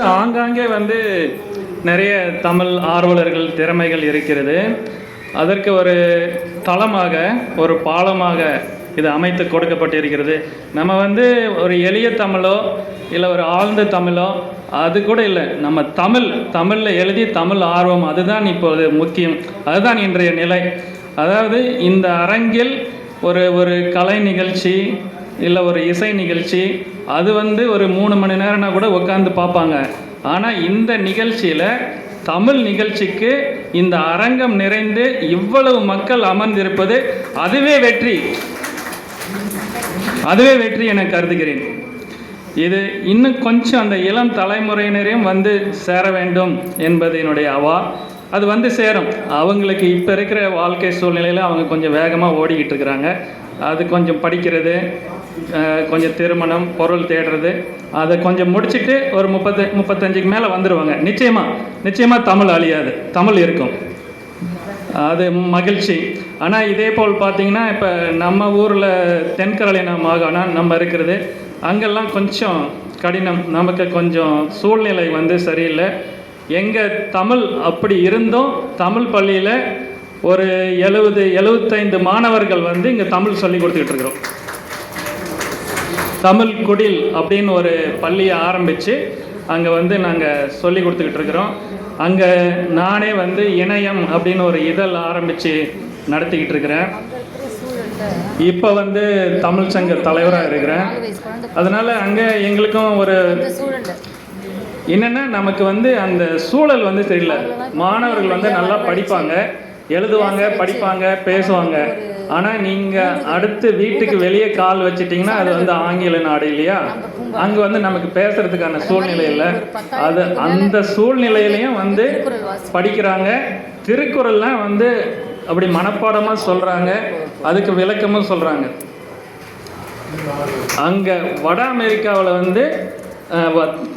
ஆங்காங்கே நிறைய தமிழ் ஆர்வலர்கள் திறமைகள் இருக்கிறது. அதற்கு ஒரு தளமாக, ஒரு பாலமாக இது அமைத்து கொடுக்கப்பட்டிருக்கிறது. நம்ம ஒரு எளிய தமிழோ இல்லை ஒரு ஆழ்ந்த தமிழோ அது கூட இல்லை, நம்ம தமிழில் எழுதி தமிழ் ஆர்வம், அதுதான் இப்போது முக்கியம். அதுதான் இன்றைய நிலை. அதாவது இந்த அரங்கில் ஒரு கலை நிகழ்ச்சி இல்லை ஒரு இசை நிகழ்ச்சி அது ஒரு 3 மணி நேரம்னா கூட உட்காந்து பார்ப்பாங்க. ஆனால் இந்த நிகழ்ச்சியில், தமிழ் நிகழ்ச்சிக்கு இந்த அரங்கம் நிறைந்து இவ்வளவு மக்கள் அமர்ந்திருப்பது அதுவே வெற்றி என கருதுகிறேன். இது இன்னும் கொஞ்சம் அந்த இளம் தலைமுறையினரையும் சேர வேண்டும் என்பது என்னுடைய அவா. அது சேரும். அவங்களுக்கு இப்போ இருக்கிற வாழ்க்கை சூழ்நிலையில் அவங்க கொஞ்சம் வேகமாக ஓடிக்கிட்டு இருக்கிறாங்க. அது கொஞ்சம் படிக்கிறது, கொஞ்சம் திருமணம், பொருள் தேடுறது, அதை கொஞ்சம் முடிச்சுட்டு ஒரு 35க்கு மேலே வந்துடுவாங்க. நிச்சயமாக தமிழ் அழியாது, தமிழ் இருக்கும். அது மகிழ்ச்சி. ஆனால் இதே போல் பார்த்திங்கன்னா இப்போ நம்ம ஊரில் தென்கரளினா மாகாணம் நம்ம இருக்கிறது, அங்கெல்லாம் கொஞ்சம் கடினம். நமக்கு கொஞ்சம் சூழ்நிலை சரியில்லை. எங்கள் தமிழ் அப்படி இருந்தும் தமிழ் பள்ளியில் ஒரு 70-75 மாணவர்கள் இங்கே தமிழ் சொல்லி கொடுத்துக்கிட்டு இருக்கிறோம். தமிழ் குடில் அப்படின்னு ஒரு பள்ளியை ஆரம்பித்து அங்கே நாங்கள் சொல்லி கொடுத்துக்கிட்டு இருக்கிறோம். அங்கே நானே இணையம் அப்படின்னு ஒரு இதழ் ஆரம்பித்து நடத்திக்கிட்டு இருக்கிறேன். இப்போ தமிழ் சங்க தலைவராக இருக்கிறேன். அதனால் அங்கே எங்களுக்கும் ஒரு என்னென்னா, நமக்கு அந்த சூழல் தெரியல. மாணவர்கள் நல்லா படிப்பாங்க, எழுதுவாங்க, படிப்பாங்க, பேசுவாங்க. ஆனால் நீங்கள் அடுத்து வீட்டுக்கு வெளியே கால் வச்சிட்டிங்கன்னா அது ஆங்கில நாடு இல்லையா? அங்கே நமக்கு பேசுகிறதுக்கான சூழ்நிலை இல்லை. அது அந்த சூழ்நிலையிலையும் படிக்கிறாங்க. திருக்குறள்லாம் அப்படி மனப்பாடமாக சொல்கிறாங்க, அதுக்கு விளக்கமும் சொல்கிறாங்க. அங்கே வட அமெரிக்காவில்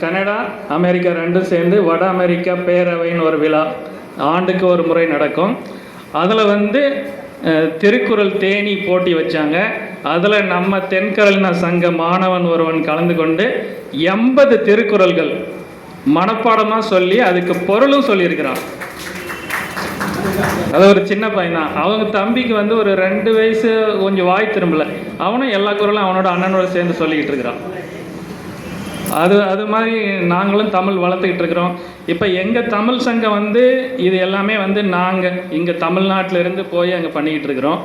கனடா, அமெரிக்கா ரெண்டும் சேர்ந்து வட அமெரிக்கா பேரவைன்னு ஒரு விழா ஆண்டுக்கு ஒரு முறை நடக்கும். அதில் திருக்குறள் தேனி போட்டி வச்சாங்க. அதில் நம்ம தென்கரளினா சங்க மாணவன் ஒருவன் கலந்து கொண்டு 80 திருக்குறள்கள் மனப்பாடமாக சொல்லி அதுக்கு பொருளும் சொல்லியிருக்கிறான். அது ஒரு சின்ன பையன் தான். அவங்க தம்பிக்கு ஒரு 2 வயசு, கொஞ்சம் வாய் திரும்பல. அவனும் எல்லா குறளும் அவனோட அண்ணனோட சேர்ந்து சொல்லிக்கிட்டு இருக்கிறான். அது மாதிரி நாங்களும் தமிழ் வளர்த்துக்கிட்டு இருக்கிறோம். இப்போ எங்கள் தமிழ் சங்கம் இது எல்லாமே நாங்கள் இங்கே தமிழ்நாட்டில் இருந்து போய் அங்கே பண்ணிக்கிட்டு இருக்கிறோம்.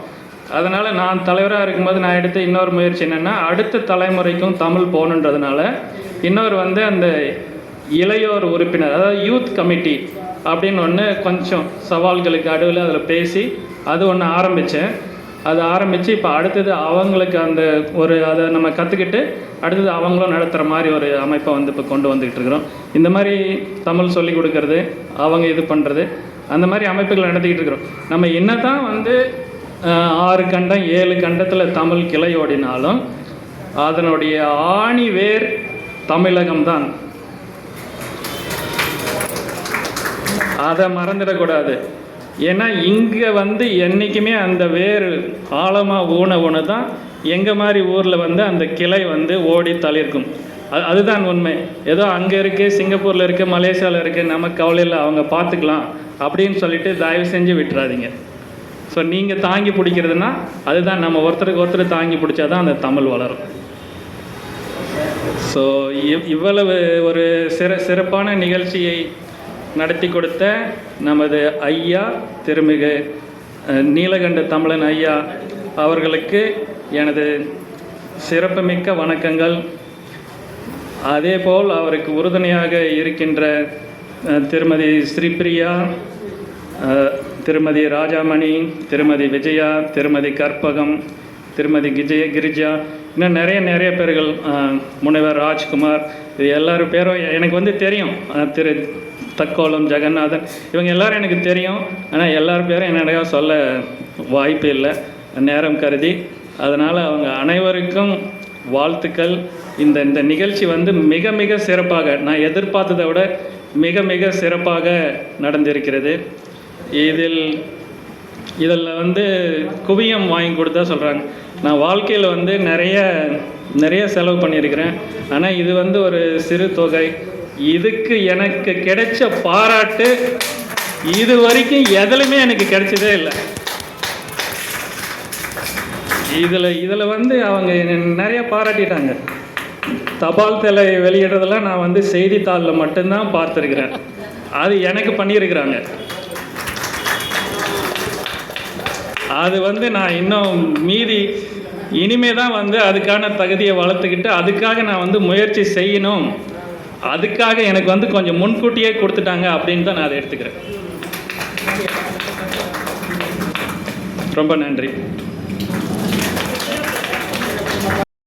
அதனால் நான் தலைவராக இருக்கும்போது நான் எடுத்த இன்னொரு முயற்சி என்னென்னா, அடுத்த தலைமுறைக்கும் தமிழ் போகணுன்றதுனால இன்னொரு அந்த இளையோர் உறுப்பினர், அதாவது யூத் கமிட்டி அப்படின்னு ஒன்று கொஞ்சம் சவால்களுக்கு அடுவில் அதில் பேசி அது ஒன்று ஆரம்பித்தேன். அது ஆரம்பித்து இப்போ அடுத்தது அவங்களுக்கு அதை நம்ம கற்றுக்கிட்டு அடுத்தது அவங்களும் நடத்துகிற மாதிரி ஒரு அமைப்பை இப்போ கொண்டு வந்துக்கிட்டு இருக்கிறோம். இந்த மாதிரி தமிழ் சொல்லி கொடுக்கறது, அவங்க இது பண்ணுறது, அந்த மாதிரி அமைப்புகள் நடத்திக்கிட்டு இருக்கிறோம். நம்ம என்ன தான் 6 கண்டம் 7 கண்டத்தில் தமிழ் கிளை ஓடினாலும் அதனுடைய ஆணி வேர் தமிழகம்தான். அதை மறந்துடக்கூடாது. ஏன்னா இங்கே என்றைக்குமே அந்த வேர் ஆழமாக ஊன தான் எங்கள் மாதிரி ஊரில் அந்த கிளை ஓடி தளிர்க்கும். அதுதான் உண்மை. ஏதோ அங்கே இருக்குது, சிங்கப்பூரில் இருக்குது, மலேசியாவில் இருக்குது, நமக்கு கவலையில் அவங்க பார்த்துக்கலாம் அப்படின்னு சொல்லிட்டு தயவு செஞ்சு விட்டுறாதீங்க. ஸோ நீங்கள் தாங்கி பிடிக்கிறதுனா அதுதான், நம்ம ஒருத்தருக்கு ஒருத்தர் தாங்கி பிடிச்சா தான் அந்த தமிழ் வளரும். ஸோ இவ்வளவு ஒரு சிறப்பான நிகழ்ச்சியை நடத்தி கொடுத்த நமது ஐயா திருமிகு நீலகண்ட தமிழன் ஐயா அவர்களுக்கு எனது சிறப்புமிக்க வணக்கங்கள். அதேபோல் அவருக்கு உறுதுணையாக இருக்கின்ற திருமதி ஸ்ரீபிரியா, திருமதி ராஜாமணி, திருமதி விஜயா, திருமதி கற்பகம், திருமதி கிரிஜா, இன்னும் நிறைய பேர்கள், முனைவர் ராஜ்குமார், இது எல்லாரும் பேரும் எனக்கு தெரியும். திரு தக்கோலம் ஜெகநாதன், இவங்க எல்லோரும் எனக்கு தெரியும். ஆனால் எல்லார் பேரும் என்னிடையா சொல்ல வாய்ப்பு இல்லை, நேரம் கருதி. அதனால் அவங்க அனைவருக்கும் வாழ்த்துக்கள். இந்த நிகழ்ச்சி மிக மிக சிறப்பாக, நான் எதிர்பார்த்ததை விட மிக மிக சிறப்பாக நடந்திருக்கிறது. இதில் குவியம் வாங்கி கொடுத்தா சொல்கிறாங்க. நான் வாழ்க்கையில் நிறைய செலவு பண்ணியிருக்கிறேன். ஆனால் இது ஒரு சிறு தொகை. இதுக்கு எனக்கு கிடைச்ச பாராட்டு இது வரைக்கும் எதுலையுமே எனக்கு கிடைச்சதே இல்லை. இதில் வந்து அவங்க நிறைய பாராட்டிட்டாங்க. தபால் தலை வெளியிடுறதெல்லாம் நான் வந்து செய்தித்தாளில் மட்டும்தான் பார்த்துருக்குறேன். அது எனக்கு பண்ணியிருக்கிறாங்க. அது வந்து நான் இன்னும் மீதி இனிமே தான் வந்து அதுக்கான தகுதியை வளர்த்துக்கிட்டு அதுக்காக நான் வந்து முயற்சி செய்யணும். அதுக்காக எனக்கு வந்து கொஞ்சம் முன்கூட்டியே கொடுத்துட்டாங்க அப்படின்னு தான் நான் அதை எடுத்துக்கிறேன். ரொம்ப நன்றி.